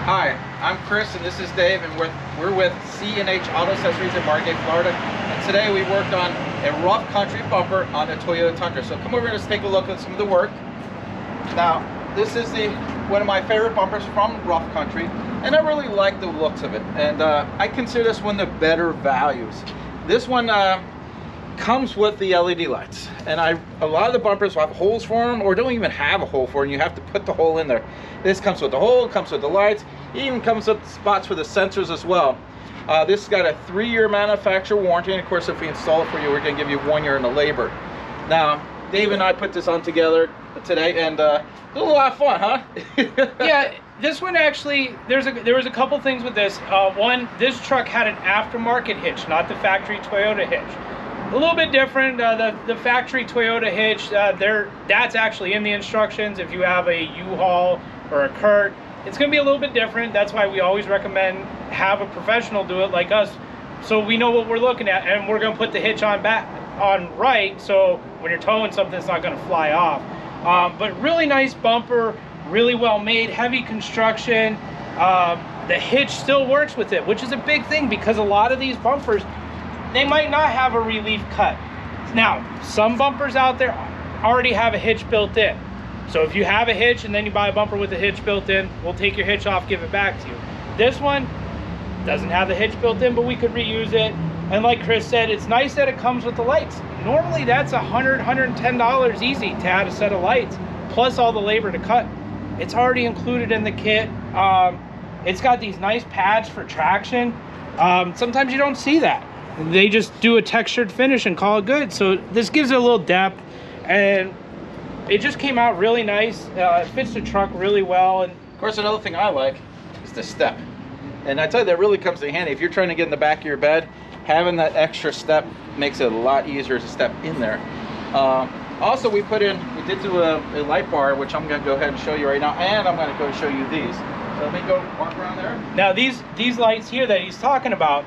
Hi, I'm Chris and this is Dave, and we're with C&H Auto Accessories in Margate, Florida. And today we worked on a rough country bumper on a Toyota Tundra. So come over and just take a look at some of the work. Now, this is one of my favorite bumpers from rough country, and I really like the looks of it. And I consider this one of the better values. This one comes with the LED lights, and a lot of the bumpers will have holes for them or don't even have a hole for them. You have to put the hole in there. This comes with the hole, comes with the lights, it even comes with spots for the sensors as well. This has got a 3-year manufacturer warranty, and of course if we install it for you, we're going to give you 1 year in the labor. Now Dave and I put this on together today, and it was a lot of fun, huh? Yeah, this one actually, there was a couple things with this. One, this truck had an aftermarket hitch, not the factory Toyota hitch. A little bit different. The factory Toyota hitch, that's actually in the instructions. If you have a U-Haul or a Kurt, it's going to be a little bit different. That's why we always recommend have a professional do it like us, so we know what we're looking at, and we're going to put the hitch on right, so when you're towing something, it's not going to fly off. But really nice bumper, really well made, heavy construction. The hitch still works with it, which is a big thing because a lot of these bumpers, they might not have a relief cut. Now, some bumpers out there already have a hitch built in. So if you have a hitch and then you buy a bumper with a hitch built in, we'll take your hitch off, give it back to you. This one doesn't have the hitch built in, but we could reuse it. And like Chris said, it's nice that it comes with the lights. Normally that's $100, $110 easy to add a set of lights, plus all the labor to cut. It's already included in the kit. It's got these nice pads for traction. Sometimes you don't see that. They just do a textured finish and call it good. So this gives it a little depth, and it just came out really nice. It fits the truck really well. And of course, another thing I like is the step. And I tell you, that really comes in handy. If you're trying to get in the back of your bed, having that extra step makes it a lot easier to step in there. Also, we did do a light bar, which I'm going to go ahead and show you right now, and I'm going to go show you these. So let me go walk around there. Now these lights here that he's talking about,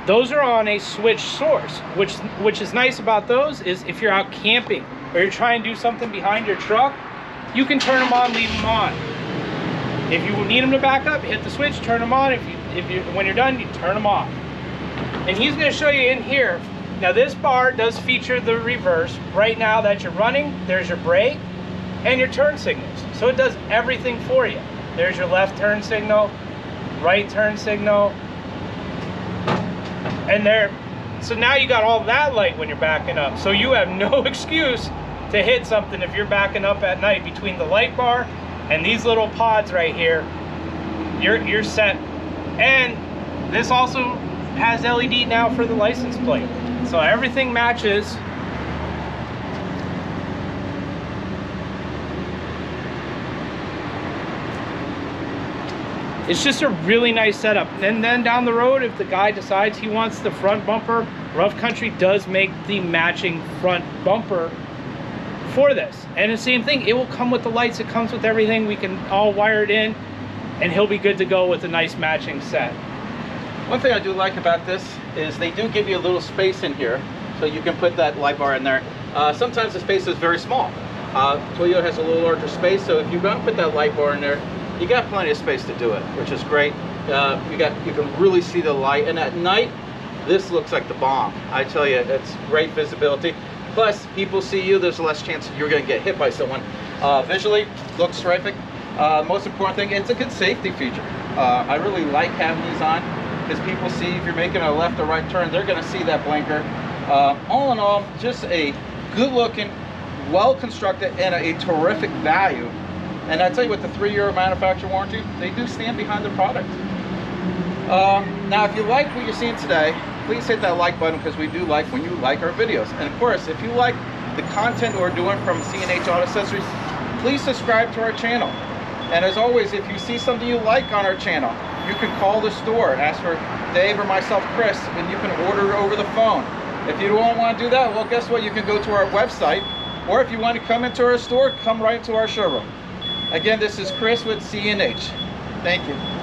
those are on a switch source, which is nice about those is if you're out camping or you're trying to do something behind your truck, you can turn them on, leave them on. If you need them to back up, hit the switch, turn them on. When you're done, you turn them off. And he's going to show you in here. Now this bar does feature the reverse. Right now that you're running, there's your brake and your turn signals. So it does everything for you. There's your left turn signal, right turn signal, and so now you got all that light when you're backing up. So you have no excuse to hit something if you're backing up at night. Between the light bar and these little pods right here, you're set. And this also has LED now for the license plate, so everything matches. It's just a really nice setup. And then down the road, if the guy decides he wants the front bumper, Rough Country does make the matching front bumper for this. And the same thing, it will come with the lights, it comes with everything. We can all wire it in, and he'll be good to go with a nice matching set. One thing I do like about this is they do give you a little space in here, so you can put that light bar in there. Sometimes the space is very small. Toyota has a little larger space, so if you're going to put that light bar in there, you got plenty of space to do it, which is great. You can really see the light, and at night this looks like the bomb. I tell you, it's great visibility. Plus, people see you, there's less chance you're going to get hit by someone. Visually, looks terrific. Most important thing, it's a good safety feature. I really like having these on because people see if you're making a left or right turn, they're going to see that blinker. All in all, just a good-looking, well-constructed, and a terrific value. And I tell you, with the 3-year manufacturer warranty, they do stand behind the product. Now, if you like what you're seeing today, please hit that like button, because we do like when you like our videos. And of course, if you like the content we're doing from C&H Auto Accessories, please subscribe to our channel. And as always, if you see something you like on our channel, you can call the store and ask for Dave or myself, Chris, and you can order over the phone. If you don't want to do that, well, guess what? You can go to our website, or if you want to come into our store, come right to our showroom. Again, this is Chris with C&H. Thank you.